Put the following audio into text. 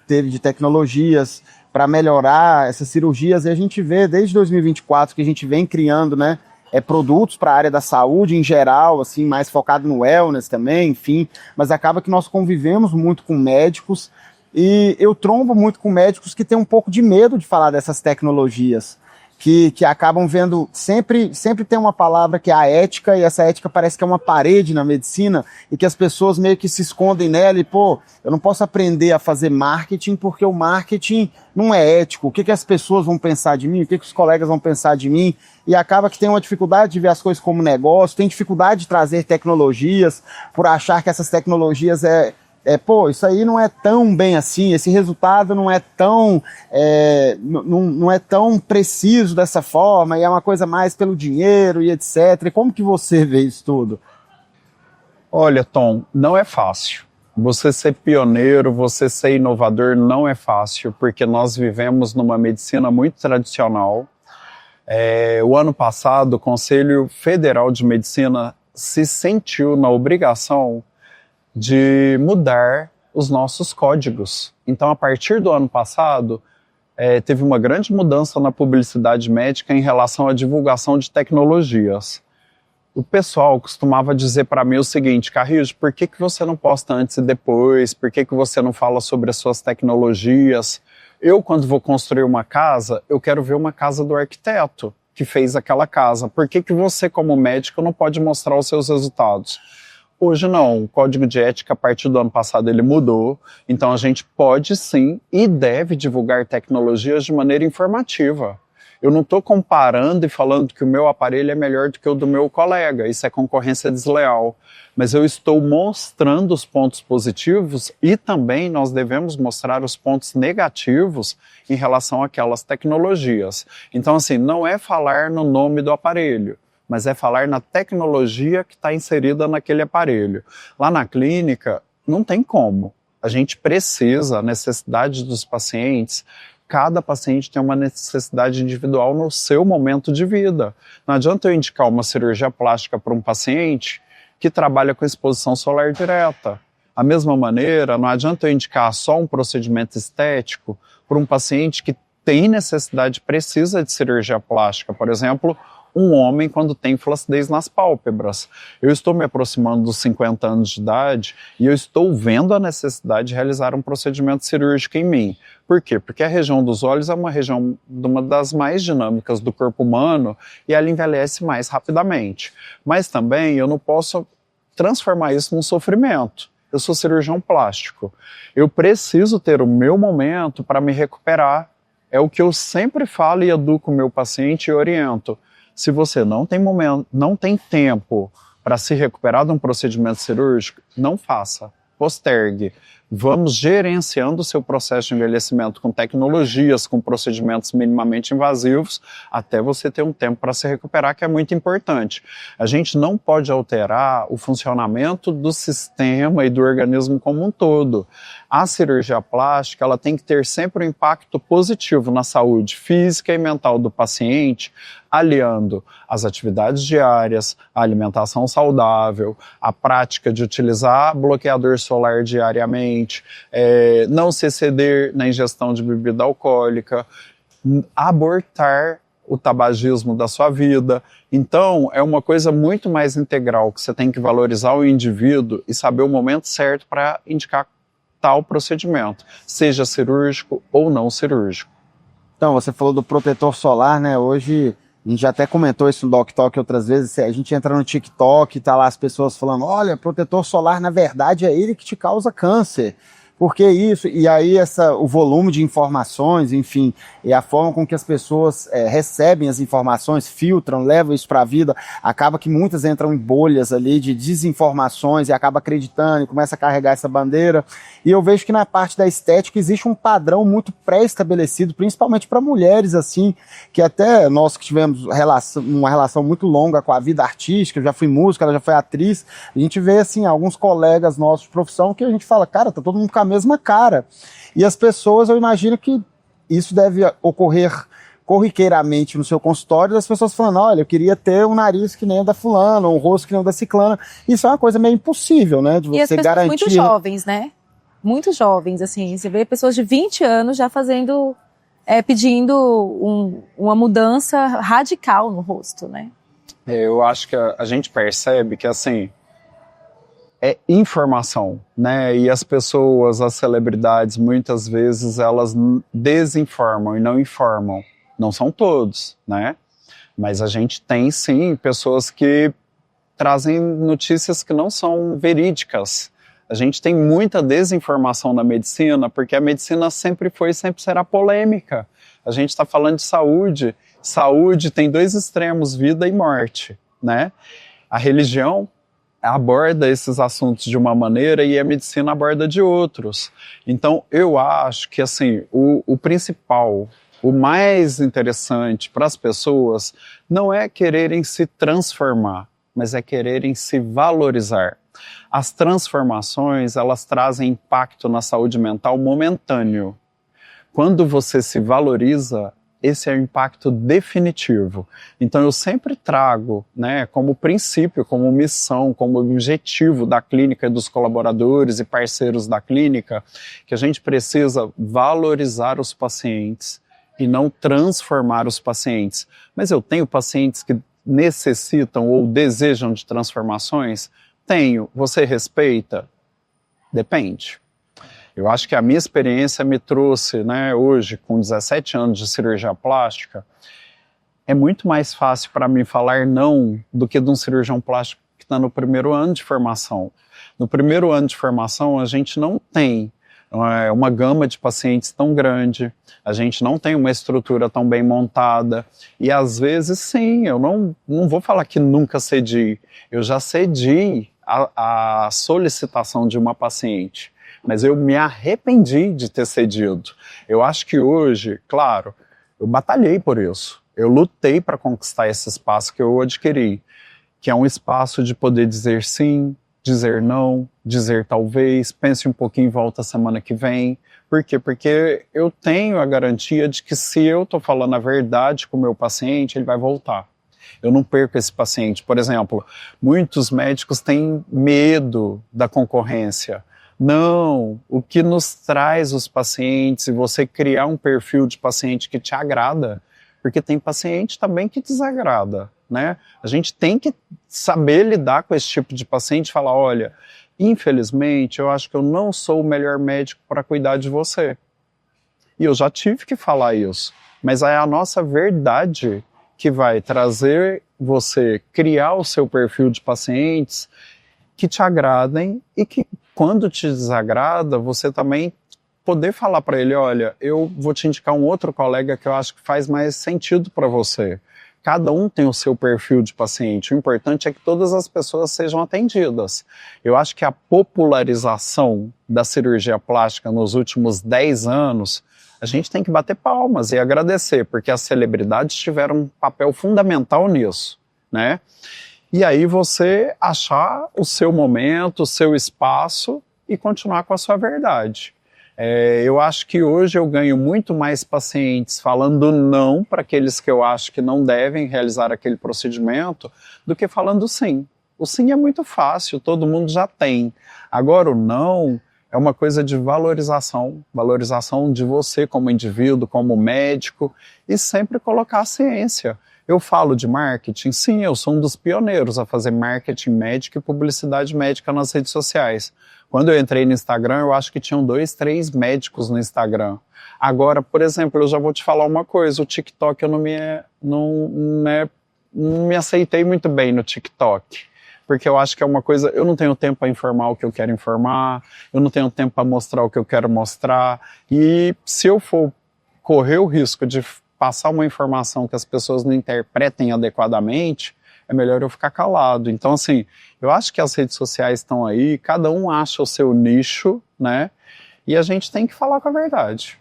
teve de tecnologias para melhorar essas cirurgias, e a gente vê desde 2024 que a gente vem criando, né, produtos para a área da saúde em geral, assim, mais focado no wellness também, enfim, mas acaba que nós convivemos muito com médicos e eu trombo muito com médicos que têm um pouco de medo de falar dessas tecnologias, que acabam vendo, sempre tem uma palavra que é a ética, e essa ética parece que é uma parede na medicina, e que as pessoas meio que se escondem nela, e pô, eu não posso aprender a fazer marketing, porque o marketing não é ético, o que as pessoas vão pensar de mim, o que os colegas vão pensar de mim, e acaba que tem uma dificuldade de ver as coisas como negócio, tem dificuldade de trazer tecnologias, por achar que essas tecnologias pô, isso aí não é tão bem assim, esse resultado não é tão, não é tão preciso dessa forma, e é uma coisa mais pelo dinheiro e etc. E como que você vê isso tudo? Olha, Tom, não é fácil. Você ser pioneiro, você ser inovador não é fácil, porque nós vivemos numa medicina muito tradicional. O ano passado, o Conselho Federal de Medicina se sentiu na obrigação de mudar os nossos códigos. Então, a partir do ano passado, teve uma grande mudança na publicidade médica em relação à divulgação de tecnologias. O pessoal costumava dizer para mim o seguinte: Carrijo, por que você não posta antes e depois? Por que você não fala sobre as suas tecnologias? Eu, quando vou construir uma casa, eu quero ver uma casa do arquiteto que fez aquela casa. Por que você, como médico, não pode mostrar os seus resultados? Hoje não, o código de ética a partir do ano passado ele mudou, então a gente pode sim e deve divulgar tecnologias de maneira informativa. Eu não estou comparando e falando que o meu aparelho é melhor do que o do meu colega, isso é concorrência desleal, mas eu estou mostrando os pontos positivos e também nós devemos mostrar os pontos negativos em relação àquelas tecnologias. Então assim, não é falar no nome do aparelho, mas é falar na tecnologia que está inserida naquele aparelho. Lá na clínica, não tem como. A gente precisa, a necessidade dos pacientes, cada paciente tem uma necessidade individual no seu momento de vida. Não adianta eu indicar uma cirurgia plástica para um paciente que trabalha com exposição solar direta. Da mesma maneira, não adianta eu indicar só um procedimento estético para um paciente que tem necessidade, precisa de cirurgia plástica. Por exemplo, um homem quando tem flacidez nas pálpebras. Eu estou me aproximando dos 50 anos de idade e eu estou vendo a necessidade de realizar um procedimento cirúrgico em mim. Por quê? Porque a região dos olhos é uma região uma das mais dinâmicas do corpo humano e ela envelhece mais rapidamente. Mas também eu não posso transformar isso num sofrimento. Eu sou cirurgião plástico. Eu preciso ter o meu momento para me recuperar. É o que eu sempre falo e educo o meu paciente e oriento. Se você não tem tempo para se recuperar de um procedimento cirúrgico, não faça, postergue. Vamos gerenciando o seu processo de envelhecimento com tecnologias, com procedimentos minimamente invasivos, até você ter um tempo para se recuperar, que é muito importante. A gente não pode alterar o funcionamento do sistema e do organismo como um todo. A cirurgia plástica ela tem que ter sempre um impacto positivo na saúde física e mental do paciente, aliando as atividades diárias, a alimentação saudável, a prática de utilizar bloqueador solar diariamente, não se exceder na ingestão de bebida alcoólica, abortar o tabagismo da sua vida. Então, é uma coisa muito mais integral, que você tem que valorizar o indivíduo e saber o momento certo para indicar tal procedimento, seja cirúrgico ou não cirúrgico. Então, você falou do protetor solar, né? Hoje, a gente já até comentou isso no Doc Talk outras vezes, a gente entra no TikTok e tá lá as pessoas falando, olha, protetor solar, na verdade, é ele que te causa câncer. Por que isso? E aí o volume de informações, enfim, e a forma com que as pessoas recebem as informações, filtram, levam isso para a vida, acaba que muitas entram em bolhas ali de desinformações e acaba acreditando e começa a carregar essa bandeira. E eu vejo que na parte da estética existe um padrão muito pré-estabelecido, principalmente para mulheres, assim, que até nós que tivemos uma relação muito longa com a vida artística, eu já fui música, ela já foi atriz, a gente vê, assim, alguns colegas nossos de profissão que a gente fala, cara, tá todo mundo com a mesma cara. E as pessoas, eu imagino que isso deve ocorrer corriqueiramente no seu consultório, as pessoas falando, olha, eu queria ter um nariz que nem o da fulana, um rosto que nem o da ciclana. Isso é uma coisa meio impossível, né? De você e as pessoas garantir... muito jovens, né? muito jovens, assim, você vê pessoas de 20 anos já fazendo, pedindo uma mudança radical no rosto, né? Eu acho que a gente percebe que, assim, é informação, né? E as pessoas, as celebridades, muitas vezes elas desinformam e não informam. Não são todos, né? Mas a gente tem, sim, pessoas que trazem notícias que não são verídicas. A gente tem muita desinformação na medicina, porque a medicina sempre foi e sempre será polêmica. A gente está falando de saúde. Saúde tem dois extremos, vida e morte, né? A religião aborda esses assuntos de uma maneira e a medicina aborda de outros. Então, eu acho que, assim, o principal, o mais interessante para as pessoas não é quererem se transformar, mas é quererem se valorizar. As transformações, elas trazem impacto na saúde mental momentâneo. Quando você se valoriza, esse é o impacto definitivo. Então eu sempre trago, né, como princípio, como missão, como objetivo da clínica e dos colaboradores e parceiros da clínica, que a gente precisa valorizar os pacientes e não transformar os pacientes. Mas eu tenho pacientes que necessitam ou desejam de transformações? Tenho. Você respeita? Depende. Eu acho que a minha experiência me trouxe, né, hoje, com 17 anos de cirurgia plástica, é muito mais fácil para mim falar não do que de um cirurgião plástico que está no primeiro ano de formação. No primeiro ano de formação, a gente não tem uma gama de pacientes tão grande, a gente não tem uma estrutura tão bem montada, e às vezes, sim, eu não vou falar que nunca cedi, eu já cedi a solicitação de uma paciente, mas eu me arrependi de ter cedido. Eu acho que hoje, claro, eu batalhei por isso. Eu lutei para conquistar esse espaço que eu adquiri, que é um espaço de poder dizer sim, dizer não, dizer talvez, pense um pouquinho e volta semana que vem. Por quê? Porque eu tenho a garantia de que se eu estou falando a verdade com o meu paciente, ele vai voltar. Eu não perco esse paciente. Por exemplo, muitos médicos têm medo da concorrência. Não, o que nos traz os pacientes e você criar um perfil de paciente que te agrada, porque tem paciente também que desagrada, né? A gente tem que saber lidar com esse tipo de paciente e falar, olha, infelizmente eu acho que eu não sou o melhor médico para cuidar de você. E eu já tive que falar isso, mas é a nossa verdade que vai trazer você criar o seu perfil de pacientes que te agradem e que quando te desagrada, você também poder falar para ele, olha, eu vou te indicar um outro colega que eu acho que faz mais sentido para você. Cada um tem o seu perfil de paciente. O importante é que todas as pessoas sejam atendidas. Eu acho que a popularização da cirurgia plástica nos últimos 10 anos, a gente tem que bater palmas e agradecer, porque as celebridades tiveram um papel fundamental nisso, né? E aí você achar o seu momento, o seu espaço e continuar com a sua verdade. Eu acho que hoje eu ganho muito mais pacientes falando não para aqueles que eu acho que não devem realizar aquele procedimento do que falando sim. O sim é muito fácil, todo mundo já tem. Agora o não é uma coisa de valorização de você como indivíduo, como médico e sempre colocar a ciência. Eu falo de marketing? Sim, eu sou um dos pioneiros a fazer marketing médico e publicidade médica nas redes sociais. Quando eu entrei no Instagram, eu acho que tinham 2, 3 médicos no Instagram. Agora, por exemplo, eu já vou te falar uma coisa, o TikTok eu não me aceitei muito bem no TikTok. Porque eu acho que é uma coisa, eu não tenho tempo para informar o que eu quero informar, eu não tenho tempo para mostrar o que eu quero mostrar, e se eu for correr o risco de passar uma informação que as pessoas não interpretem adequadamente, é melhor eu ficar calado. Então, assim, eu acho que as redes sociais estão aí, cada um acha o seu nicho, né? E a gente tem que falar com a verdade.